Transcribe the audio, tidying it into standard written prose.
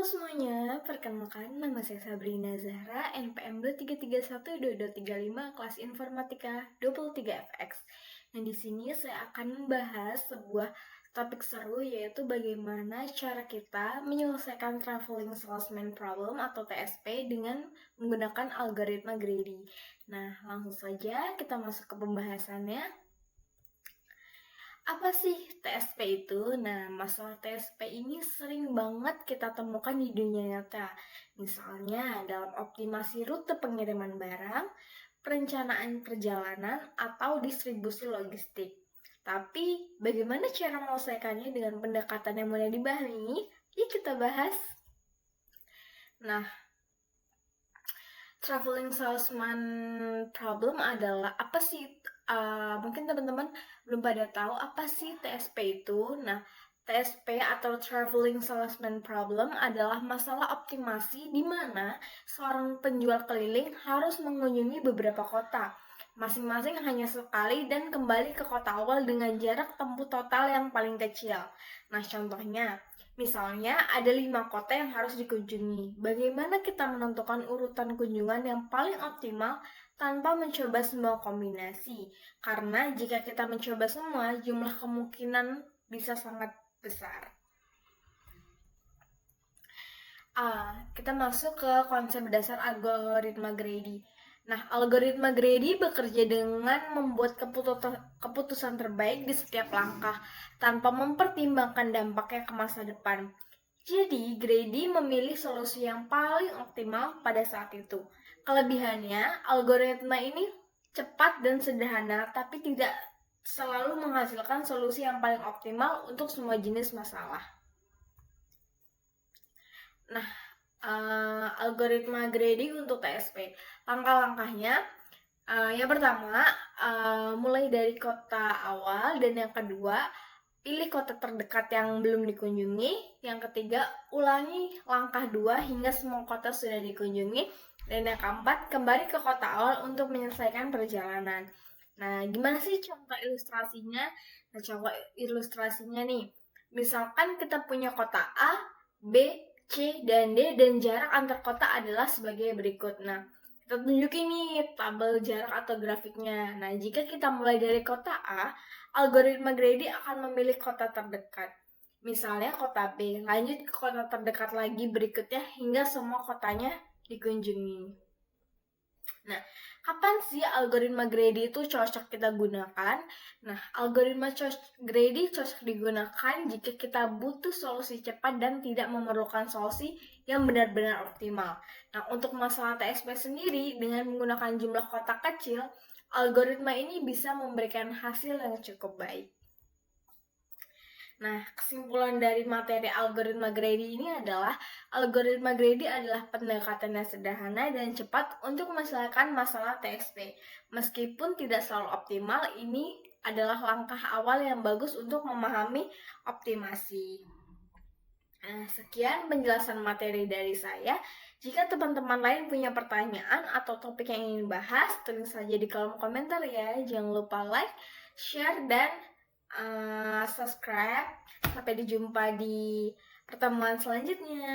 Halo semuanya, perkenalkan nama saya Sabrina Zahra, NPM 23312235 kelas Informatika 23FX. Nah, di sini saya akan membahas sebuah topik seru, yaitu bagaimana cara kita menyelesaikan traveling salesman problem atau TSP dengan menggunakan algoritma greedy. Nah, langsung saja kita masuk ke pembahasannya. Apa sih TSP itu? Nah, masalah TSP ini sering banget kita temukan di dunia nyata. Misalnya dalam optimasi rute pengiriman barang, perencanaan perjalanan, atau distribusi logistik. Tapi, bagaimana cara menyelesaikannya dengan pendekatan yang mudah dipahami? Yuk kita bahas. Nah, traveling salesman problem adalah apa sih? Mungkin teman-teman belum pada tahu apa sih TSP itu. Nah, TSP atau Traveling Salesman Problem adalah masalah optimasi di mana seorang penjual keliling harus mengunjungi beberapa kota, masing-masing hanya sekali dan kembali ke kota awal dengan jarak tempuh total yang paling kecil. Nah, contohnya, misalnya ada 5 kota yang harus dikunjungi. Bagaimana kita menentukan urutan kunjungan yang paling optimal tanpa mencoba semua kombinasi? Karena jika kita mencoba semua, jumlah kemungkinan bisa sangat besar. Kita masuk ke konsep dasar algoritma greedy. Nah, algoritma greedy bekerja dengan membuat keputusan terbaik di setiap langkah tanpa mempertimbangkan dampaknya ke masa depan. Jadi, greedy memilih solusi yang paling optimal pada saat itu. Kelebihannya, algoritma ini cepat dan sederhana, tapi tidak selalu menghasilkan solusi yang paling optimal untuk semua jenis masalah. Nah, algoritma greedy untuk TSP. Langkah-langkahnya, yang pertama, mulai dari kota awal, dan yang kedua, pilih kota terdekat yang belum dikunjungi. Yang ketiga, ulangi langkah 2 hingga semua kota sudah dikunjungi. Dan yang keempat, kembali ke kota awal untuk menyelesaikan perjalanan. Nah, gimana sih contoh ilustrasinya? Nah, contoh ilustrasinya nih. Misalkan kita punya kota A, B, C, dan D, dan jarak antar kota adalah sebagai berikut. Nah, kita tunjukin nih tabel jarak atau grafiknya. Nah, jika kita mulai dari kota A, algoritma greedy akan memilih kota terdekat. Misalnya kota B, lanjut ke kota terdekat lagi berikutnya hingga semua kotanya dikunjungi. Nah, kapan sih algoritma greedy itu cocok kita gunakan? Nah, algoritma greedy cocok digunakan jika kita butuh solusi cepat dan tidak memerlukan solusi yang benar-benar optimal. Nah, untuk masalah TSP sendiri, dengan menggunakan jumlah kotak kecil, algoritma ini bisa memberikan hasil yang cukup baik. Nah, kesimpulan dari materi algoritma greedy ini adalah algoritma greedy adalah pendekatan yang sederhana dan cepat untuk menyelesaikan masalah TSP. Meskipun tidak selalu optimal, ini adalah langkah awal yang bagus untuk memahami optimasi. Nah, sekian penjelasan materi dari saya. Jika teman-teman lain punya pertanyaan atau topik yang ingin bahas, tulis saja di kolom komentar ya. Jangan lupa like, share, dan subscribe. Sampai dijumpa di pertemuan selanjutnya.